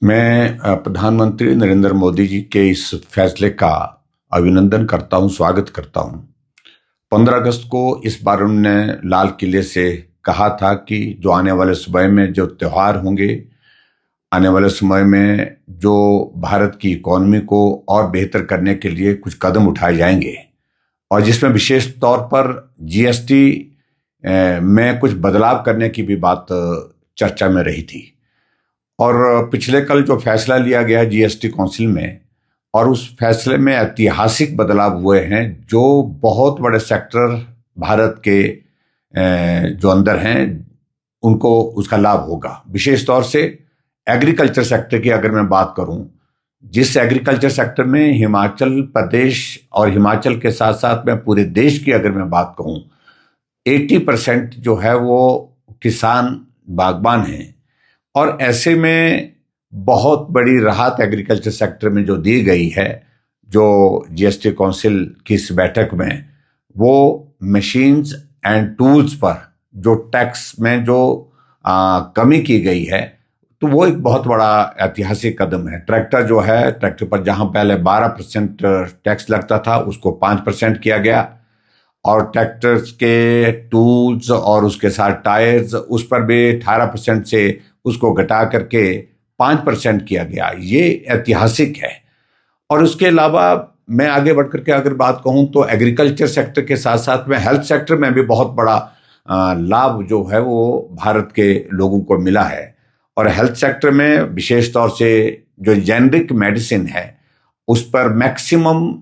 मैं प्रधानमंत्री नरेंद्र मोदी जी के इस फैसले का अभिनंदन करता हूं, स्वागत करता हूं। 15 अगस्त को इस बार उन्होंने लाल किले से कहा था कि जो आने वाले समय में जो त्योहार होंगे, आने वाले समय में जो भारत की इकोनॉमी को और बेहतर करने के लिए कुछ कदम उठाए जाएंगे, और जिसमें विशेष तौर पर जीएसटी में कुछ बदलाव करने की भी बात चर्चा में रही थी। और पिछले कल जो फैसला लिया गया जीएसटी काउंसिल में, और उस फैसले में ऐतिहासिक बदलाव हुए हैं। जो बहुत बड़े सेक्टर भारत के जो अंदर हैं उनको उसका लाभ होगा। विशेष तौर से एग्रीकल्चर सेक्टर की अगर मैं बात करूं, जिस एग्रीकल्चर सेक्टर में हिमाचल प्रदेश और हिमाचल के साथ साथ में पूरे देश की अगर मैं बात कहूं, 80% जो है वो किसान बागबान हैं। और ऐसे में बहुत बड़ी राहत एग्रीकल्चर सेक्टर में जो दी गई है, जो जीएसटी काउंसिल की इस बैठक में, वो मशीन्स एंड टूल्स पर जो टैक्स में जो कमी की गई है, तो वो एक बहुत बड़ा ऐतिहासिक कदम है। ट्रैक्टर जो है, ट्रैक्टर पर जहां पहले 12% टैक्स लगता था उसको 5% किया गया, और ट्रैक्टर्स के टूल्स और उसके साथ टायर्स उस पर भी 18% से उसको घटा करके 5% किया गया। ये ऐतिहासिक है। और उसके अलावा मैं आगे बढ़ करके अगर बात कहूं तो एग्रीकल्चर सेक्टर के साथ साथ में हेल्थ सेक्टर में भी बहुत बड़ा लाभ जो है वो भारत के लोगों को मिला है। और हेल्थ सेक्टर में विशेष तौर से जो जेनरिक मेडिसिन है उस पर मैक्सिमम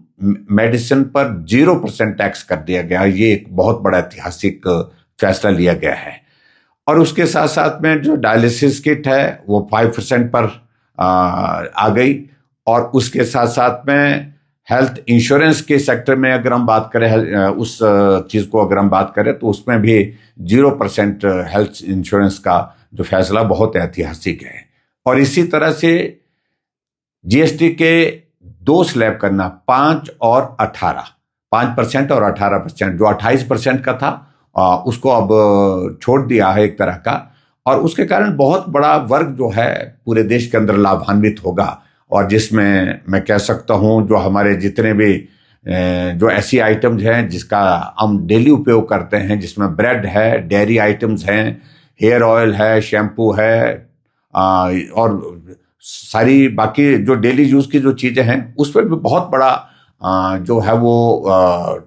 मेडिसिन पर 0% टैक्स कर दिया गया। ये एक बहुत बड़ा ऐतिहासिक फैसला लिया गया है। और उसके साथ साथ में जो डायलिसिस किट है वो 5% पर आ गई। और उसके साथ साथ में हेल्थ इंश्योरेंस के सेक्टर में अगर हम बात करें, उस चीज को अगर हम बात करें तो उसमें भी 0% हेल्थ इंश्योरेंस का जो फैसला बहुत ऐतिहासिक है। और इसी तरह से जीएसटी के 2 स्लैब करना, 5 और 18, 5% और 18%, जो 28% का था उसको अब छोड़ दिया है एक तरह का। और उसके कारण बहुत बड़ा वर्ग जो है पूरे देश के अंदर लाभान्वित होगा। और जिसमें मैं कह सकता हूं जो हमारे जितने भी जो ऐसी आइटम्स हैं जिसका हम डेली उपयोग करते हैं, जिसमें ब्रेड है, डेयरी आइटम्स हैं, हेयर ऑयल है, शैम्पू है, और सारी बाकी जो डेली यूज की जो चीजें हैं उस पर भी बहुत बड़ा जो है वो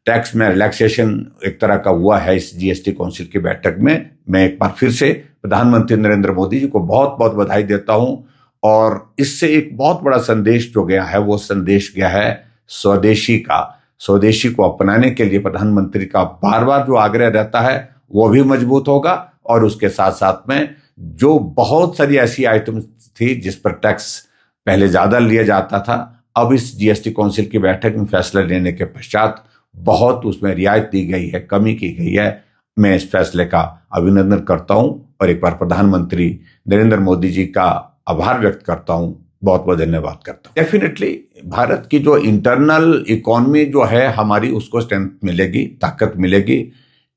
टैक्स में रिलैक्सेशन एक तरह का हुआ है इस जीएसटी काउंसिल की बैठक में। मैं एक बार फिर से प्रधानमंत्री नरेंद्र मोदी जी को बहुत बहुत बधाई देता हूं। और इससे एक बहुत बड़ा संदेश जो गया है वो संदेश गया है स्वदेशी का। स्वदेशी को अपनाने के लिए प्रधानमंत्री का बार बार जो आग्रह रहता है वो भी मजबूत होगा। और उसके साथ साथ में जो बहुत सारी ऐसी आइटम्स थी जिस पर टैक्स पहले ज्यादा लिया जाता था, अब इस जीएसटी काउंसिल की बैठक में फैसला लेने के पश्चात बहुत उसमें रियायत दी गई है, कमी की गई है। मैं इस फैसले का अभिनंदन करता हूं और एक बार प्रधानमंत्री नरेंद्र मोदी जी का आभार व्यक्त करता हूं, बहुत बहुत धन्यवाद करता हूं। डेफिनेटली भारत की जो इंटरनल इकोनॉमी जो है हमारी, उसको स्ट्रेंथ मिलेगी, ताकत मिलेगी।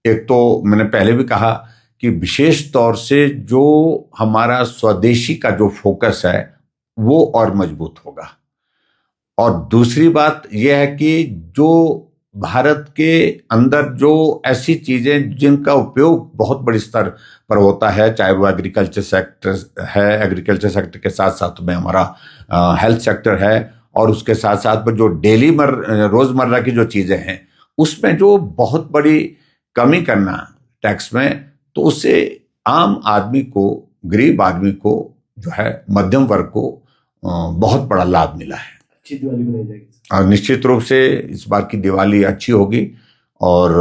एक तो मैंने पहले भी कहा कि विशेष तौर से जो हमारा स्वदेशी का जो फोकस है वो और मजबूत होगा। और दूसरी बात यह है कि जो भारत के अंदर जो ऐसी चीजें जिनका उपयोग बहुत बड़े स्तर पर होता है, चाहे वो एग्रीकल्चर सेक्टर है, एग्रीकल्चर सेक्टर के साथ साथ में हमारा हेल्थ सेक्टर है, और उसके साथ साथ में जो डेली रोजमर्रा की जो चीजें हैं उसमें जो बहुत बड़ी कमी करना टैक्स में, तो उससे आम आदमी को, गरीब आदमी को जो है, मध्यम वर्ग को बहुत बड़ा लाभ मिला है। अच्छी दिवाली बनाई जाएगी। निश्चित रूप से इस बार की दिवाली अच्छी होगी। और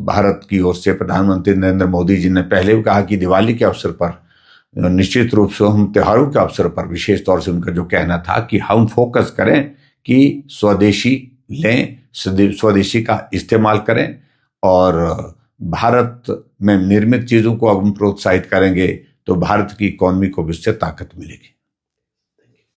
भारत की ओर से प्रधानमंत्री नरेंद्र मोदी जी ने पहले भी कहा कि दिवाली के अवसर पर निश्चित रूप से हम त्योहारों के अवसर पर विशेष तौर से उनका जो कहना था कि हम फोकस करें कि स्वदेशी लें, स्वदेशी का इस्तेमाल करें, और भारत में निर्मित चीजों को हम प्रोत्साहित करेंगे तो भारत की इकोनॉमी को भी उससे ताकत मिलेगी।